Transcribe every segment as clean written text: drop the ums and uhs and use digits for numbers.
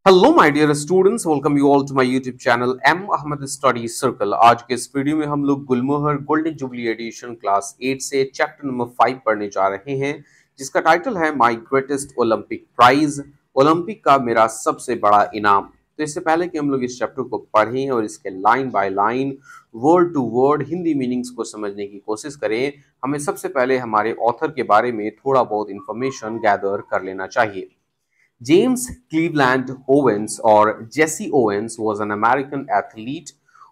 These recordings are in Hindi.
Hello my dear students, welcome you all to my YouTube channel M Ahmad study circle. आज के इस वीडियो में हम लोग Gulmohar golden jubilee edition class 8 से चैप्टर नंबर 5 पढ़ने जा रहे हैं, जिसका टाइटल है my greatest Olympic prize, Olympic का मेरा सबसे बड़ा इनाम। तो इससे पहले कि हम लोग इस चैप्टर को पढ़ें और इसके line by line word to word Hindi meanings को समझने की कोशिश करें, हमें सबसे पहले हमारे ऑथर के बारे में थोड़ा बहुत इंफॉर्मेशन गैदर कर लेना चाहिए। James Cleveland Owens, or Jesse Owens, was an American athlete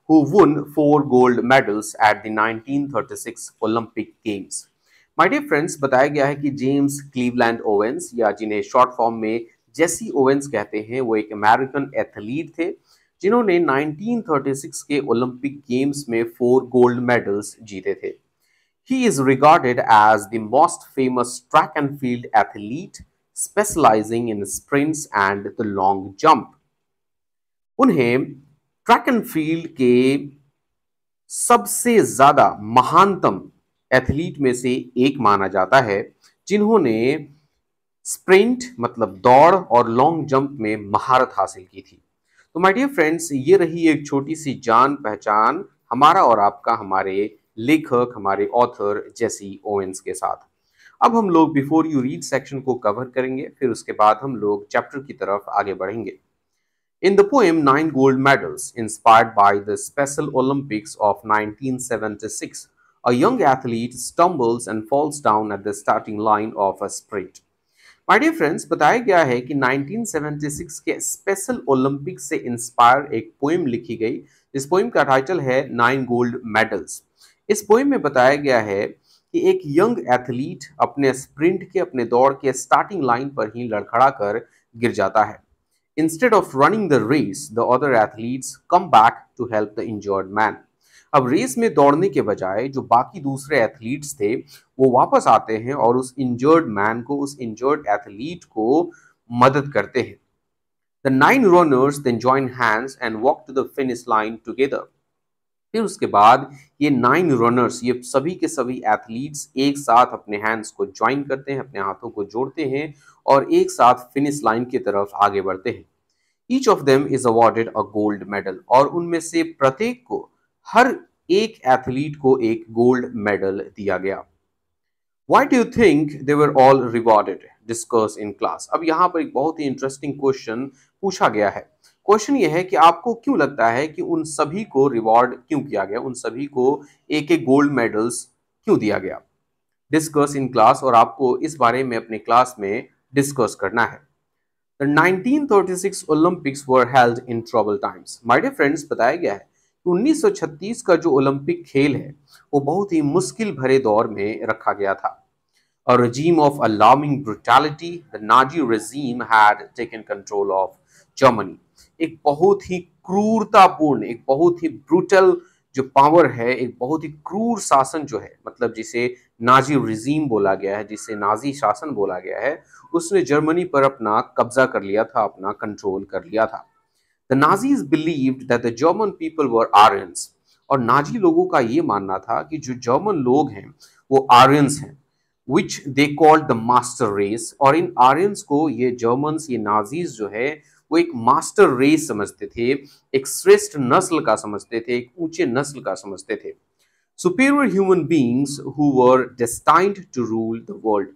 who won 4 gold medals at the 1936 Olympic Games. My dear friends, बताया गया है कि जेम्स क्लीवलैंड ओवेंस, या जिन्हें शॉर्ट फॉर्म में जेसी ओवेंस कहते हैं, वो एक अमेरिकन एथलीट थे जिन्होंने 1936 के ओलंपिक गेम्स में 4 गोल्ड मेडल्स जीते थे। He is regarded as the most famous track and field athlete, specializing in sprints and the long jump. उन्हें ट्रैक एंड फील्ड के सबसे ज्यादा महानतम एथलीट में से एक माना जाता है, जिन्होंने स्प्रिंट मतलब दौड़ और लॉन्ग जंप में महारत हासिल की थी। तो माय डियर फ्रेंड्स, ये रही एक छोटी सी जान पहचान हमारा और आपका हमारे लेखक, हमारे ऑथर जेसी ओवेंस के साथ। अब हम लोग बिफोर यू रीड सेक्शन को कवर करेंगे, फिर उसके बाद हम लोग चैप्टर की तरफ आगे बढ़ेंगे। In the poem Nine Gold Medals, inspired by the Special Olympics of 1976, a young athlete stumbles and falls down at the starting line of a sprint. My dear friends, बताया गया है कि 1976 के स्पेशल ओलंपिक से इंस्पायर एक पोएम लिखी गई। इस पोएम का टाइटल है 9 गोल्ड मेडल्स। इस पोएम में बताया गया है कि एक यंग एथलीट अपने स्प्रिंट के, अपने दौड़ के स्टार्टिंग लाइन पर ही लड़खड़ा कर गिर जाता है। Instead of running the race, the other athletes come back to help the injured man. अब रेस में दौड़ने के बजाय जो बाकी दूसरे एथलीट्स थे, वो वापस आते हैं और उस इंजर्ड मैन को, उस इंजर्ड एथलीट को मदद करते हैं। The 9 runners then join hands and walk to the finish line together. फिर उसके बाद ये 9 रनर्स, ये सभी के सभी एथलीट्स एक साथ अपने हैंड्स को ज्वाइन करते हैं, अपने हाथों को जोड़ते हैं और एक साथ फिनिश लाइन की तरफ आगे बढ़ते हैं। Each of them is awarded a gold medal, और उनमें से प्रत्येक को, हर एक एथलीट को एक गोल्ड मेडल दिया गया। Why do you think they were all rewarded? Discuss in class. अब यहाँ पर एक बहुत ही इंटरेस्टिंग क्वेश्चन पूछा गया है। क्वेश्चन ये है कि आपको क्यों लगता है कि उन सभी को रिवॉर्ड क्यों किया गया, उन सभी को एक एक गोल्ड मेडल्स क्यों दिया गया। डिस्कस इन क्लास, और आपको इस बारे में अपने क्लास में डिस्कस करना है। The 1936 Olympics were held in troubled times. My dear friends, बताया गया है कि 1936 का जो ओलंपिक खेल है, वो बहुत ही मुश्किल भरे दौर में रखा गया था। A regime of alarming brutality, the Nazi regime had taken control of Germany. एक बहुत ही क्रूरतापूर्ण, एक बहुत ही ब्रूटल जो पावर है, एक बहुत ही क्रूर शासन जो है, मतलब जिसे नाजी रिजीम बोला गया है, जिसे नाजी शासन बोला गया है, उसने जर्मनी पर अपना कब्जा कर लिया था, अपना कंट्रोल कर लिया था। The Nazis believed that the German people were Aryans, और नाजी लोगों का ये मानना था कि जो जर्मन लोग हैं वो आर्यंस हैं, which they called the master race, और इन आर्यंस को ये जर्मन्स, ये नाजीज जो है, वो एक मास्टर रेस समझते थे, एक श्रेष्ठ नस्ल का समझते थे, एक ऊंचे नस्ल का समझते थे। Superior human beings who were destined to rule the world,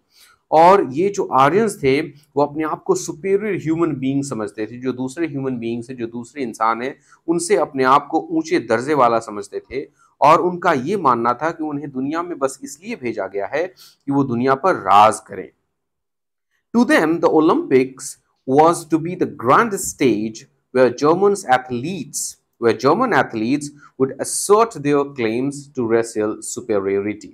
और ये जो आर्यंस थे वो अपने आप को सुपीरियर ह्यूमन बींग समझते थे, जो दूसरे ह्यूमन बींग्स है, जो दूसरे इंसान है, उनसे अपने आप को ऊंचे दर्जे वाला समझते थे। और उनका ये मानना था कि उन्हें दुनिया में बस इसलिए भेजा गया है कि वो दुनिया पर राज करें। To them, the Olympics was to be the grand stage where German athletes would assert their claims to racial superiority.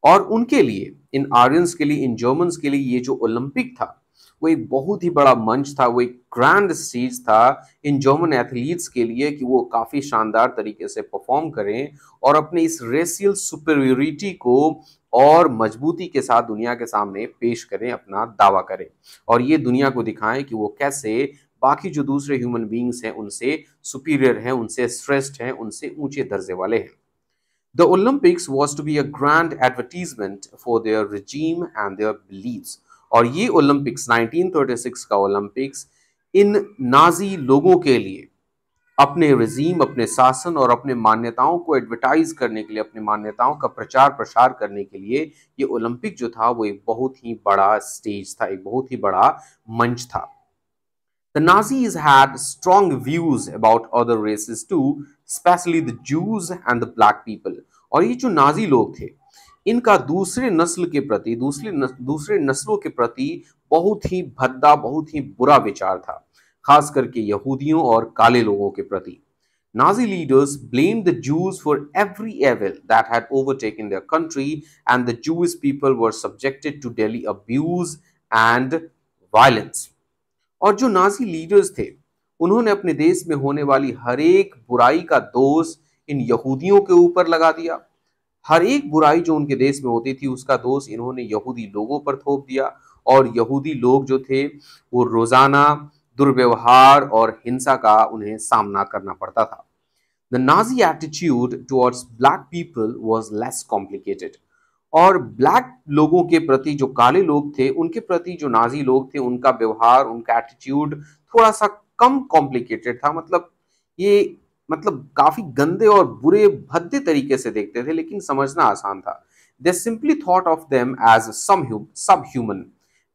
और उनके लिए, इन आर्यंस के लिए, इन जर्मन्स के लिए, ये जो ओलंपिक था वो एक बहुत ही बड़ा मंच था, वो एक ग्रैंड स्टेज था इन जर्मन एथलीट्स के लिए कि वो काफी शानदार तरीके से परफॉर्म करें और अपने इस रेशियल सुपीरियरिटी को और मजबूती के साथ दुनिया के सामने पेश करें, अपना दावा करें और ये दुनिया को दिखाएं कि वो कैसे बाकी जो दूसरे ह्यूमन बींग्स हैं उनसे सुपीरियर हैं, उनसे श्रेष्ठ हैं, उनसे ऊंचे दर्जे वाले हैं। The Olympics was to be a grand advertisement for their regime and their beliefs. और ये ओलंपिक्स 1936 का ओलंपिक्स इन नाजी लोगों के लिए अपने रिजीम, अपने शासन और अपने मान्यताओं को एडवर्टाइज करने के लिए, अपने मान्यताओं का प्रचार प्रसार करने के लिए ये ओलंपिक जो था वो एक बहुत ही बड़ा स्टेज था, एक बहुत ही बड़ा मंच था। The Nazis had strong views about other races too, especially the Jews and the black people. और ये जो नाजी लोग थे, इनका दूसरे नस्ल के प्रति, दूसरे नस्लों के प्रति बहुत ही भद्दा, बहुत ही बुरा विचार था, खास करके यहूदियों और काले लोगों के प्रति। Nazi leaders blamed the Jews for every evil that had overtaken their country, and the Jewish people were subjected to daily abuse and violence. और जो नाजी लीडर्स थे, उन्होंने अपने देश में होने वाली हर एक बुराई का दोष इन यहूदियों के ऊपर लगा दिया। हर एक बुराई जो उनके देश में होती थी उसका दोष इन्होंने यहूदी लोगों पर थोप दिया, और यहूदी लोग जो थे वो रोजाना दुर्व्यवहार और हिंसा का उन्हें सामना करना पड़ता था। The Nazi attitude towards black people was less complicated. और ब्लैक लोगों के प्रति, जो काले लोग थे उनके प्रति जो नाजी लोग थे, उनका व्यवहार, उनका एटीट्यूड थोड़ा सा कम कॉम्प्लिकेटेड था। मतलब काफी गंदे और बुरे भद्दे तरीके से देखते थे, लेकिन समझना आसान था। They simply thought of them as subhuman.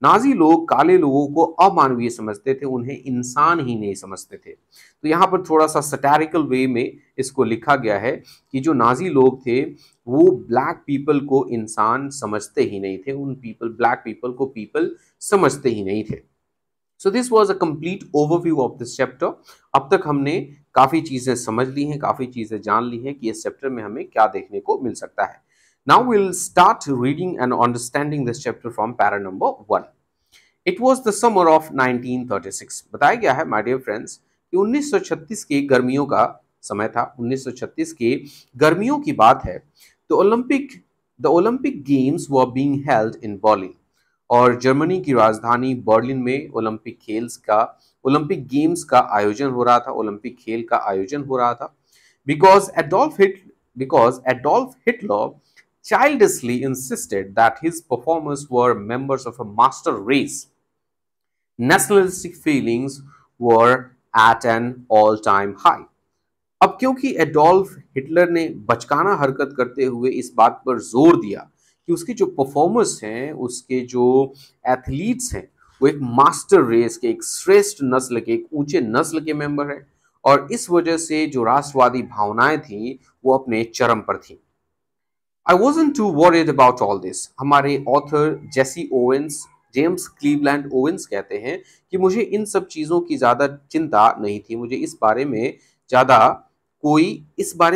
Nazi लोग काले लोगों को अमानवीय समझते थे, उन्हें इंसान ही नहीं समझते थे। तो यहाँ पर थोड़ा सा सटैरिकल वे में इसको लिखा गया है कि जो नाजी लोग थे वो ब्लैक पीपल को इंसान समझते ही नहीं थे, ब्लैक पीपल को पीपल समझते ही नहीं थे। So this was a complete overview of this chapter. अब तक हमने काफी चीजें समझ ली हैं, काफी चीजें जान ली हैं कि इस चैप्टर में हमें क्या देखने को मिल सकता है। Now will start reading and understanding this chapter from para number 1। It was the summer of 1936। बताया गया है माय डियर फ्रेंड्स कि 1936 के गर्मियों का समय था। 1936 के गर्मियों की बात है। The Olympic games were being held in Berlin. और जर्मनी की राजधानी बर्लिन में ओलंपिक गेम्स का आयोजन हो रहा था, ओलंपिक खेल का आयोजन हो रहा था। Because Adolf Hitler childishly insisted that his performers were members of a master race. Nationalistic feelings were at an all-time high. अब क्योंकि एडोल्फ हिटलर ने बचकाना हरकत करते हुए इस बात पर जोर दिया कि उसके जो परफॉर्मर्स हैं, उसके जो एथलीट्स हैं, वो एक मास्टर रेस के, एक श्रेष्ठ नस्ल के, एक ऊंचे नस्ल के मेंबर हैं, और इस वजह से जो राष्ट्रवादी भावनाएं थी वो अपने चरम पर थी। I wasn't too worried about all this. हमारे ऑथर जेम्स क्लीवलैंड ओवेंस कहते हैं कि मुझे इन सब चीज़ों की ज़्यादा चिंता नहीं थी, मुझे इस बारे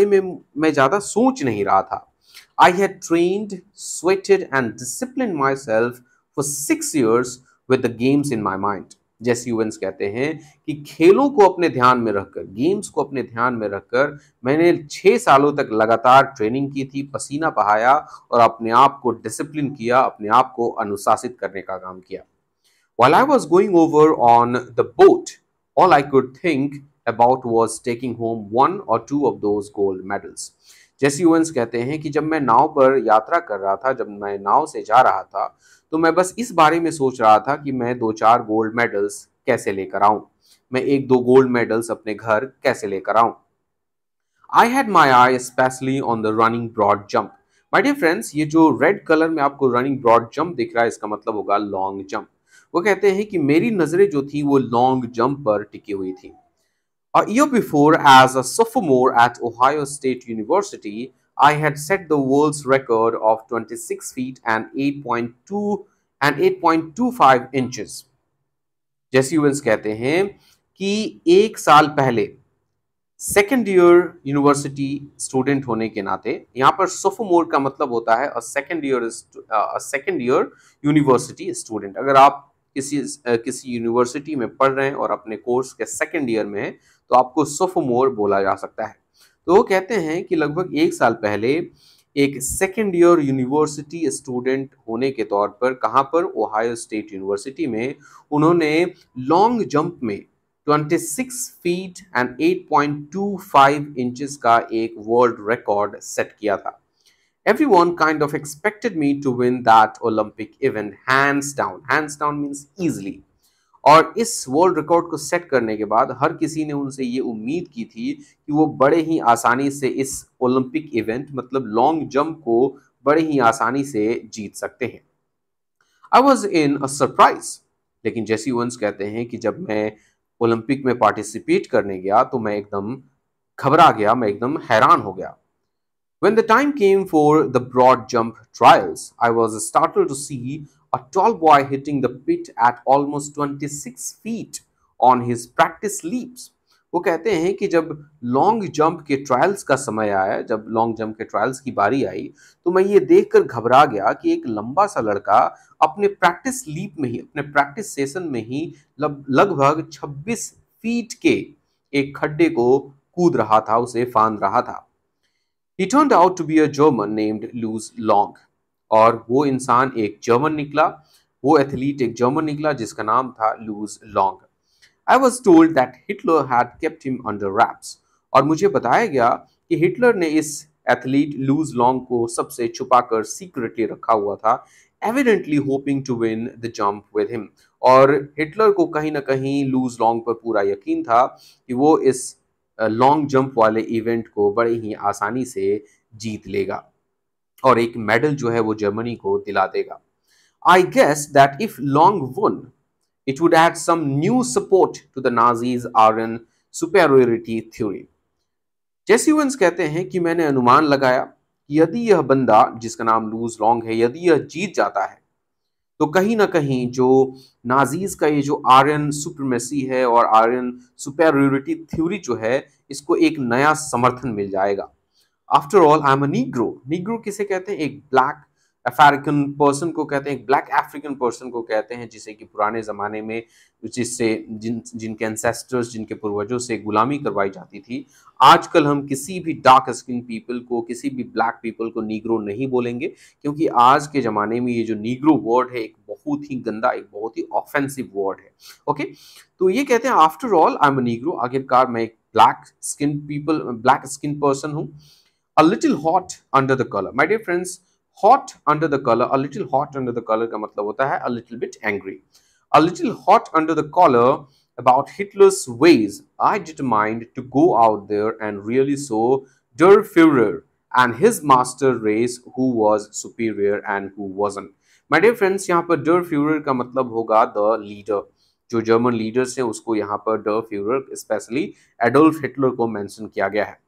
में मैं ज़्यादा सोच नहीं रहा था। I had trained, sweated and disciplined myself for 6 years with the games in my mind. JC Owens कहते हैं कि खेलों को अपने ध्यान में रखकर, गेम्स को अपने ध्यान में रखकर मैंने 6 सालों तक लगातार ट्रेनिंग की थी, पसीना बहाया और अपने आप को डिसिप्लिन किया, अपने आप को अनुशासित करने का काम किया। While I was going over on the boat, all I could think about was taking home 1 or 2 of those gold medals. JC Owens कहते हैं कि जब मैं नाव पर यात्रा कर रहा था, जब मैं नाव से जा रहा था, तो मैं बस इस बारे में सोच रहा था कि मैं 2-4 गोल्ड मेडल्स कैसे लेकर आऊं, मैं 1-2 गोल्ड मेडल्स अपने घर कैसे लेकर आऊं। I had my eye especially on the running broad jump. My dear friends, ये जो रेड कलर में आपको रनिंग ब्रॉड जंप दिख रहा है, इसका मतलब होगा लॉन्ग जंप। वो कहते हैं कि मेरी नजरें जो थी वो लॉन्ग जंप पर टिकी हुई थी। A year before, as a sophomore at Ohio State University, I had set the world's record of 26 feet and 8.25 inches. JC Owens कहते हैं कि एक साल पहले सेकेंड ईयर यूनिवर्सिटी स्टूडेंट होने के नाते, यहाँ पर सोफोमोर का मतलब होता है सेकेंड ईयर यूनिवर्सिटी स्टूडेंट। अगर आप किसी यूनिवर्सिटी में पढ़ रहे हैं और अपने कोर्स के सेकेंड ईयर में हैं तो आपको सोफोमोर बोला जा सकता है। तो वो कहते हैं कि लगभग एक साल पहले एक सेकेंड ईयर यूनिवर्सिटी स्टूडेंट होने के तौर पर, कहाँ पर, ओहायो स्टेट यूनिवर्सिटी में, उन्होंने लॉन्ग जंप में 26 फीट एंड 8.25 इंचेस का एक वर्ल्ड रिकॉर्ड सेट किया था। Everyone kind of expected me to win that Olympic event hands down. Hands down means easily. और इस वर्ल्ड रिकॉर्ड को सेट करने के बाद हर किसी ने उनसे ये उम्मीद की थी कि वो बड़े ही आसानी से इस ओलंपिक इवेंट मतलब लॉन्ग जंप को बड़े ही आसानी से जीत सकते हैं। I was in a surprise, लेकिन जेसी ओवेंस कहते हैं कि जब मैं ओलंपिक में पार्टिसिपेट करने गया तो मैं एकदम घबरा गया, मैं एकदम हैरान हो गया। When the time came for the broad jump trials, I was startled to see a tall boy hitting the pit at almost 26 feet on his practice leaps. वो कहते हैं कि जब लॉन्ग जंप के ट्रायल्स का समय आया, जब लॉन्ग जंप के ट्रायल्स की बारी आई, तो मैं ये देखकर घबरा गया कि एक लंबा सा लड़का अपने प्रैक्टिस लीप में ही, अपने प्रैक्टिस सेशन में ही लगभग 26 फीट के एक खड्डे को कूद रहा था, उसे फांद रहा था। He turned out to be a German named Luz Long. और वो इंसान एक जर्मन निकला, वो एथलीट एक जर्मन निकला जिसका नाम था loose long. I was told that Hitler had kept him under wraps. और मुझे बताया गया कि हिटलर ने इस एथलीट लूज लॉन्ग को सबसे छुपाकर सीक्रेटली रखा हुआ था, evidently hoping to win the jump with him. और हिटलर को कहीं ना कहीं लूज लॉन्ग पर पूरा यकीन था कि वो इस लॉन्ग जंप वाले इवेंट को बड़े ही आसानी से जीत लेगा और एक मेडल जो है वो जर्मनी को दिला देगा। I guess that if Long won it would add some new support to the Nazis Aryan superiority theory. Jesse Owens कहते हैं कि मैंने अनुमान लगाया कि यदि यह बंदा जिसका नाम लूज लॉन्ग है, यदि यह जीत जाता है तो कहीं ना कहीं जो नाजीज का ये जो आर्यन सुप्रीमेसी है और आर्यन सुपेरियोरिटी थ्योरी जो है, इसको एक नया समर्थन मिल जाएगा। After all I am a Negro. Negro किसे कहते हैं? एक ब्लैक अफ्रीकन पर्सन को कहते हैं, एक ब्लैक अफ्रीकन पर्सन को कहते हैं जिसे कि पुराने ज़माने में जिससे जिनके एंसेस्टर्स, जिनके पूर्वजों से गुलामी करवाई जाती थी। आजकल हम किसी भी डार्क स्किन पीपल को, किसी भी ब्लैक पीपल को नीग्रो नहीं बोलेंगे, क्योंकि आज के ज़माने में ये जो नीग्रो वर्ड है एक बहुत ही गंदा, एक बहुत ही ऑफेंसिव वर्ड है। ओके, तो ये कहते हैं after all I am a Negro, आखिरकार मैं एक ब्लैक स्किन पर्सन हूँ। A little hot under the collar. My dear friends, hot under the collar, a little hot under the collar का मतलब होता है a little bit angry. A little hot under the collar about Hitler's ways, I determined to go out there and really show Der Führer and his master race who was superior and who wasn't. My dear friends, यहाँ पर Der Führer का मतलब होगा the leader. जो जर्मन लीडर्स हैं उसको यहाँ पर Der Führer, specially Adolf Hitler को मेंशन किया गया है।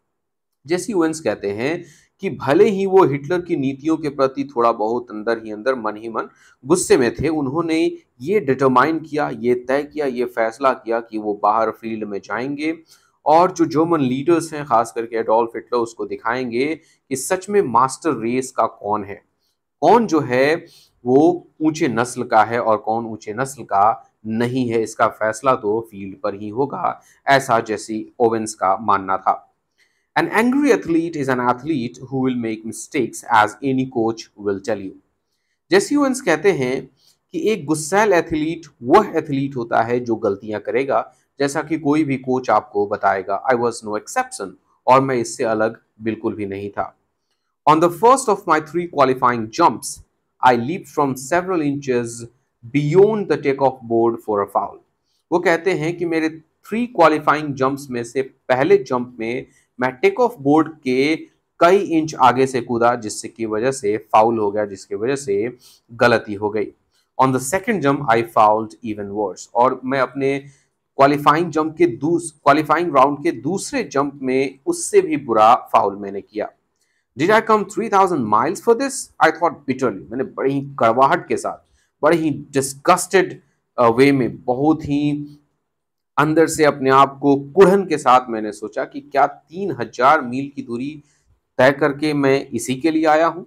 जेसी ओवेंस कहते हैं कि भले ही वो हिटलर की नीतियों के प्रति थोड़ा बहुत अंदर ही अंदर मन ही मन गुस्से में थे, उन्होंने ये डिटरमाइन किया, ये तय किया, ये फैसला किया कि वो बाहर फील्ड में जाएंगे और जो जर्मन लीडर्स हैं, खास करके एडोल्फ हिटलर, उसको दिखाएंगे कि सच में मास्टर रेस का कौन है, कौन जो है वो ऊंचे नस्ल का है और कौन ऊंचे नस्ल का नहीं है। इसका फैसला तो फील्ड पर ही होगा, ऐसा जेसी ओवेंस का मानना था। An angry athlete is an athlete who will make mistakes, as any coach will tell you. JC Owens कहते हैं कि एक गुस्सैल एथलीट वह एथलीट होता है जो गलतियां करेगा, जैसा कि कोई भी कोच आपको बताएगा। आई वॉज नो एक्सेप्शन, और मैं इससे अलग बिल्कुल भी नहीं था। On the first of my 3 qualifying jumps, I leaped from several inches beyond the takeoff board for a foul. वो कहते हैं कि मेरे 3 क्वालिफाइंग जंप्स में से पहले जंप में मैं टेक ऑफ बोर्ड के कई इंच आगे से कूदा, जिससे की वजह से फाउल हो गया, जिसकी वजह से गलती हो गई। On the second jump I fouled even worse, और मैं अपने क्वालिफाइंग राउंड के दूसरे जंप में उससे भी बुरा फाउल मैंने किया। Did I come 3000 miles for this? I thought bitterly. मैंने बड़ी ही कड़वाहट के साथ, बड़े ही डिस्गस्टेड वे में, बहुत ही अंदर से अपने आप को कुढ़न के साथ मैंने सोचा कि क्या 3000 मील की दूरी तय करके मैं इसी के लिए आया हूं,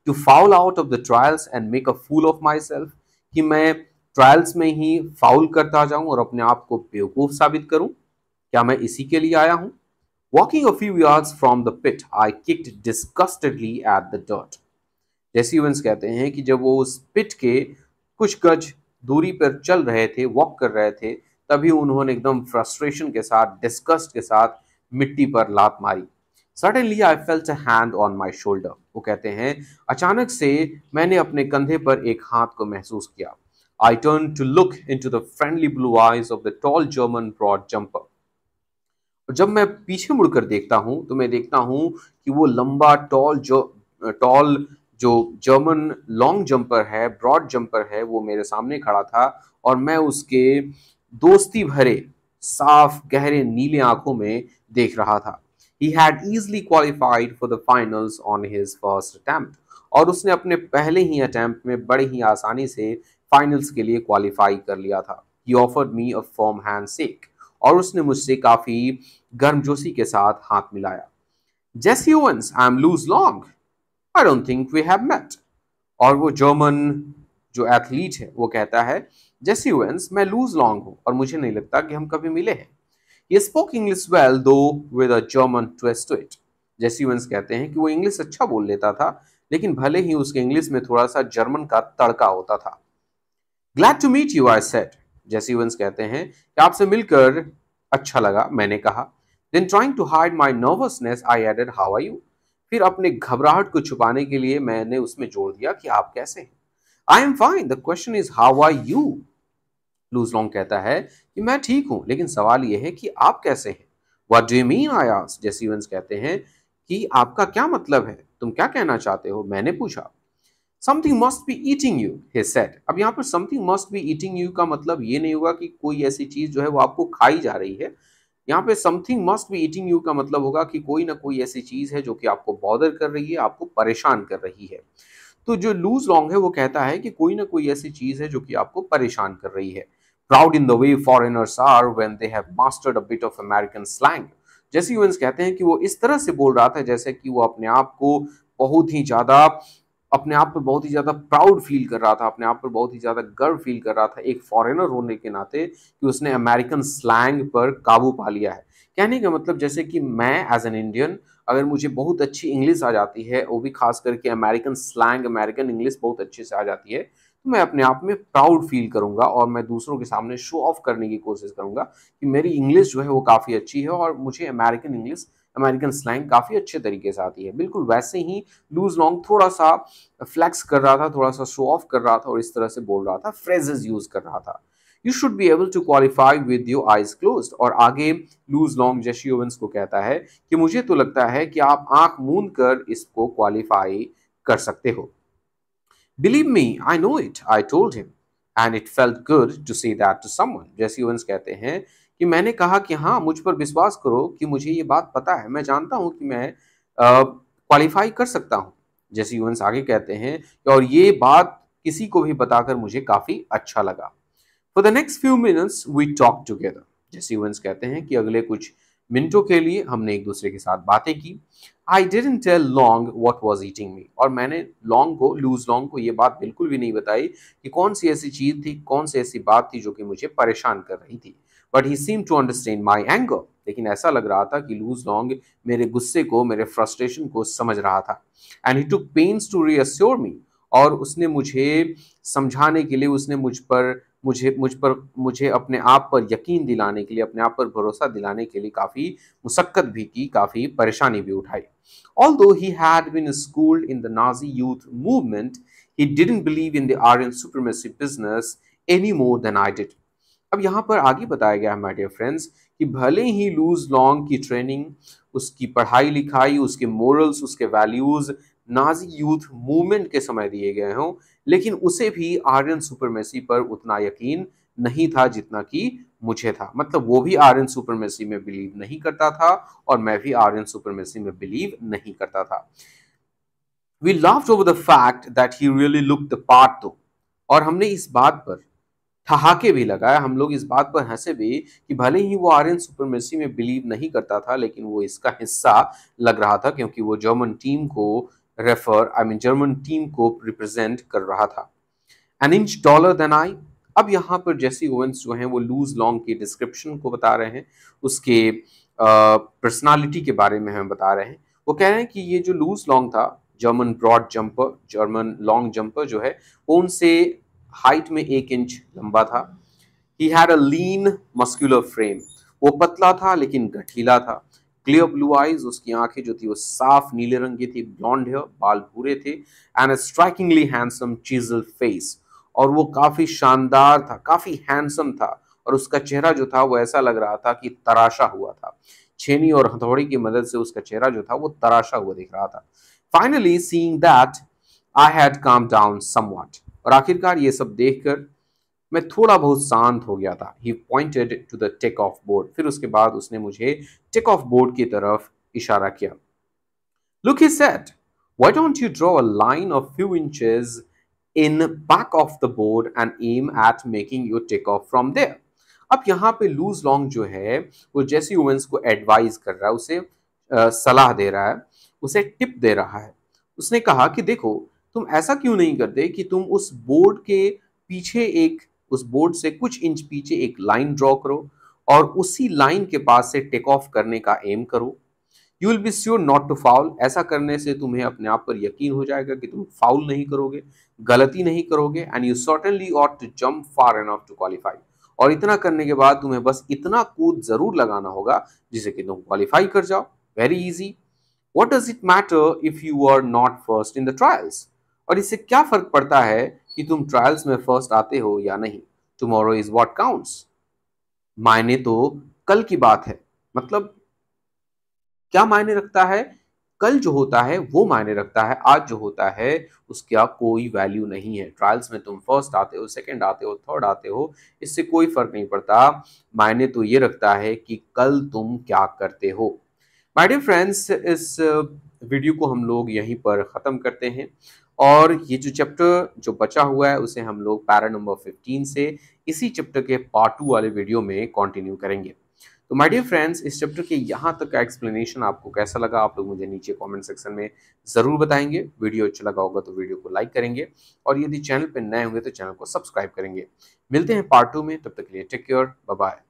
to foul out of the trials and make a fool of myself, कि मैं ट्रायल्स में ही फाउल करता जाऊं और अपने आप को बेवकूफ साबित करूं? क्या मैं इसी के लिए आया हूं? Walking a few yards from the pit I kicked disgustedly at the dirt. Jesse Owens कहते हैं कि जब वो उस पिट के कुछ गज दूरी पर चल रहे थे, वॉक कर रहे थे, तभी उन्होंने एकदम फ्रस्ट्रेशन के साथ, डिस्गस्ट के साथ मिट्टी पर लात मारी। Suddenly I felt a hand on my shoulder. वो कहते हैं अचानक से मैंने अपने कंधे पर एक हाथ को महसूस किया। I turned to look into the friendly blue eyes of the tall German broad jumper. और जब मैं पीछे मुड़कर देखता हूं तो मैं देखता हूं कि वो लंबा टॉल जो जर्मन लॉन्ग जंपर है, ब्रॉड जंपर है, वो मेरे सामने खड़ा था और मैं उसके दोस्ती भरे साफ गहरे नीले आंखों में देख रहा था। He had easily qualified for the finals on his first attempt. और उसने अपने पहले ही अटेम्प्ट में बड़े ही आसानी से फाइनल्स के लिए क्वालिफाई कर लिया था। He offered me a firm handshake. और उसने मुझसे काफी गर्मजोशी के साथ हाथ मिलाया। Jesse Owens, I'm Luz Long. I don't think we have met. और वो जर्मन जो एथलीट है वो कहता है, जेसी ओवेंस, मैं लूज लॉन्ग हूं और मुझे नहीं लगता कि हम कभी मिले हैं। He spoke English well though with a German twist to it. JC Owens कहते हैं कि वो इंग्लिश अच्छा बोल लेता था, लेकिन भले ही उसके इंग्लिश में थोड़ा सा जर्मन का तड़का होता था। Glad to meet you, I said. JC Owens कहते हैं कि आपसे मिलकर अच्छा लगा, मैंने कहा। Then trying to hide my nervousness, I added, how are you? फिर अपने घबराहट को छुपाने के लिए मैंने उसमें जोड़ दिया कि आप कैसे हैं। I am fine. The question is how are you? Loose long कहता है कि मैं ठीक हूं, लेकिन सवाल यह है कि आप कैसे हैं। What do you mean? I asked. JC Owens कहते हैं कि आपका क्या मतलब है, तुम क्या कहना चाहते हो, मैंने पूछा। Something must be eating you, he said. अब यहाँ पर something must be eating you का मतलब ये नहीं होगा कि कोई ऐसी चीज जो है वो आपको खाई जा रही है। यहाँ पे something must be eating you का मतलब होगा कि कोई ना कोई ऐसी चीज है जो कि आपको बॉदर कर रही है, आपको परेशान कर रही है। तो जो लूज लॉन्ग है वो कहता है कि कोई ना कोई ऐसी चीज है जो कि आपको परेशान कर रही है। Proud in the way foreigners are when they have mastered a bit of American slang. Jesse Owens कहते हैं कि वो इस तरह से बोल रहा था जैसे कि वो अपने आप पर बहुत ही ज्यादा प्राउड फील कर रहा था, अपने आप पर बहुत ही ज्यादा गर्व फील कर रहा था एक फॉरेनर होने के नाते कि उसने अमेरिकन स्लैंग पर काबू पा लिया है। कहने का मतलब जैसे कि मैं एज एन इंडियन अगर मुझे बहुत अच्छी इंग्लिश आ जाती है, वो भी खास करके अमेरिकन स्लैंग, अमेरिकन इंग्लिश बहुत अच्छे से आ जाती है, तो मैं अपने आप में प्राउड फील करूंगा और मैं दूसरों के सामने शो ऑफ करने की कोशिश करूंगा कि मेरी इंग्लिश जो है वो काफ़ी अच्छी है और मुझे अमेरिकन इंग्लिश, अमेरिकन स्लैंग काफ़ी अच्छे तरीके से आती है। बिल्कुल वैसे ही लूज लॉन्ग थोड़ा सा फ्लेक्स कर रहा था, थोड़ा सा शो ऑफ कर रहा था और इस तरह से बोल रहा था, फ्रेजेस यूज कर रहा था। You should be able to qualify with your eyes closed. और आगे लूज लॉन्ग जेसी ओवेंस को कहता है कि मुझे तो लगता है कि आप आंख मूंद कर इसको क्वालिफाई कर सकते हो। Believe me, I know it, I told him, and it felt good to say that to someone. JC Owens कहते हैं कि मैंने कहा कि हाँ, मुझ पर विश्वास करो कि मुझे ये बात पता है, मैं जानता हूँ कि मैं क्वालिफाई कर सकता हूँ। जेसी ओवेंस आगे कहते हैं और ये बात किसी को भी बताकर मुझे काफी अच्छा लगा। For the next few minutes we talked together. JC Owens कहते हैं कि अगले कुछ मिनटों के लिए हमने एक दूसरे के साथ बातें की। I didn't tell Long what was eating me. और मैंने लूज लॉन्ग को ये बात बिल्कुल भी नहीं बताई कि कौन सी ऐसी चीज थी, कौन सी ऐसी बात थी जो कि मुझे परेशान कर रही थी। But he seemed to understand my anger. लेकिन ऐसा लग रहा था कि लूज लॉन्ग मेरे गुस्से को, मेरे फ्रस्ट्रेशन को समझ रहा था। And he took pains to reassure me. और उसने मुझे समझाने के लिए, उसने मुझे अपने आप पर यकीन दिलाने के लिए, अपने आप पर भरोसा दिलाने के लिए काफी मुशक्कत भी की, काफी परेशानी भी उठाई। Although he had been schooled in the Nazi youth movement, he didn't believe in the Aryan supremacy business any more than I did. अब यहाँ पर आगे बताया गया है माय डियर फ्रेंड्स कि भले ही लूज लॉन्ग की ट्रेनिंग, उसकी पढ़ाई लिखाई, उसके मोरल्स, उसके वैल्यूज नाजी यूथ मूवमेंट के समय दिए गए हों, लेकिन उसे भी आर्यन सुपरमेसी पर उतना यकीन नहीं था जितना कि मुझे था। मतलब वो भी आर्यन सुपरमेसी में बिलीव नहीं करता था और मैं भी आर्यन सुपरमेसी में बिलीव नहीं करता था। We laughed over the fact that he really looked the part though. और हमने इस बात पर ठहाके भी लगाया, हम लोग इस बात पर हंसे भी कि भले ही वो आर्यन सुपरमेसी में बिलीव नहीं करता था, लेकिन वो इसका हिस्सा लग रहा था क्योंकि वो जर्मन टीम को रिप्रेजेंट कर रहा था। An inch dollar than I. अब यहाँ पर जेसी ओवेंस जो हैं वो लूज लॉन्ग की डिस्क्रिप्शन को बता रहे हैं, उसके पर्सनालिटी के बारे में हमें बता रहे हैं। वो कह रहे हैं कि ये जो लूज लॉन्ग था, German broad jumper, German long jumper जो है, वो उनसे हाइट में 1 इंच लंबा था। He had a lean muscular frame. वो पतला था लेकिन गठीला था। क्लियर ब्लू आईज, उसकी आंखें जो थी वो साफ नीले रंग की थी। ब्लॉन्ड हेयर, बाल भूरे थे। And a strikingly handsome chiseled face. और वो काफी शानदार था, काफी हैंडसम था, और उसका चेहरा जो था वो ऐसा लग रहा था कि तराशा हुआ था। छेनी और हथौड़ी की मदद से उसका चेहरा जो था वो तराशा हुआ दिख रहा था। Finally seeing that I had calm down somewhat, और आखिरकार ये सब देखकर मैं थोड़ा बहुत शांत हो गया था। He pointed to the take off board, फिर उसके बाद उसने मुझे टेक ऑफ बोर्ड की तरफ इशारा किया। Look, he said, why don't you draw a line of few inches in back of the board and aim at making your take off from there? अब यहाँ पे लूज लॉन्ग जो है वो जेसी ओवेंस को एडवाइस कर रहा है, उसे सलाह दे रहा है, उसे टिप दे रहा है। उसने कहा कि देखो, तुम ऐसा क्यों नहीं करते कि तुम उस बोर्ड के पीछे एक, उस बोर्ड से कुछ इंच पीछे एक लाइन ड्रॉ करो और उसी लाइन के पास से टेक ऑफ करने का एम करो। You will be sure not to foul. ऐसा करने से तुम्हें अपने आप पर यकीन हो जाएगा कि तुम फाउल नहीं करोगे, गलती नहीं करोगे। And you certainly ought to jump far enough to qualify. और इतना करने के बाद तुम्हें बस इतना कूद जरूर लगाना होगा जिसे कि तुम क्वालिफाई कर जाओ। Very easy. What does it matter if you are not first in the trials? और इससे क्या फर्क पड़ता है कि तुम ट्रायल्स में फर्स्ट आते हो या नहीं? Tomorrow is what counts. मायने तो कल की बात है। मतलब क्या मायने रखता है? कल जो होता है वो मायने रखता है, आज जो होता है उसका कोई वैल्यू नहीं है। ट्रायल्स में तुम फर्स्ट आते हो, सेकंड आते हो, थर्ड आते हो, इससे कोई फर्क नहीं पड़ता। मायने तो ये रखता है कि कल तुम क्या करते हो। माय डियर फ्रेंड्स, इस वीडियो को हम लोग यहीं पर ख़त्म करते हैं, और ये जो चैप्टर जो बचा हुआ है उसे हम लोग पैरा नंबर 15 से इसी चैप्टर के पार्ट 2 वाले वीडियो में कंटिन्यू करेंगे। तो माय डियर फ्रेंड्स, इस चैप्टर के यहाँ तक का एक्सप्लेनेशन आपको कैसा लगा, आप लोग मुझे नीचे कमेंट सेक्शन में ज़रूर बताएंगे। वीडियो अच्छा लगा होगा तो वीडियो को लाइक करेंगे, और यदि चैनल पर नए होंगे तो चैनल को सब्सक्राइब करेंगे। मिलते हैं पार्ट 2 में, तब तक के लिए टेक केयर, बाय बाय।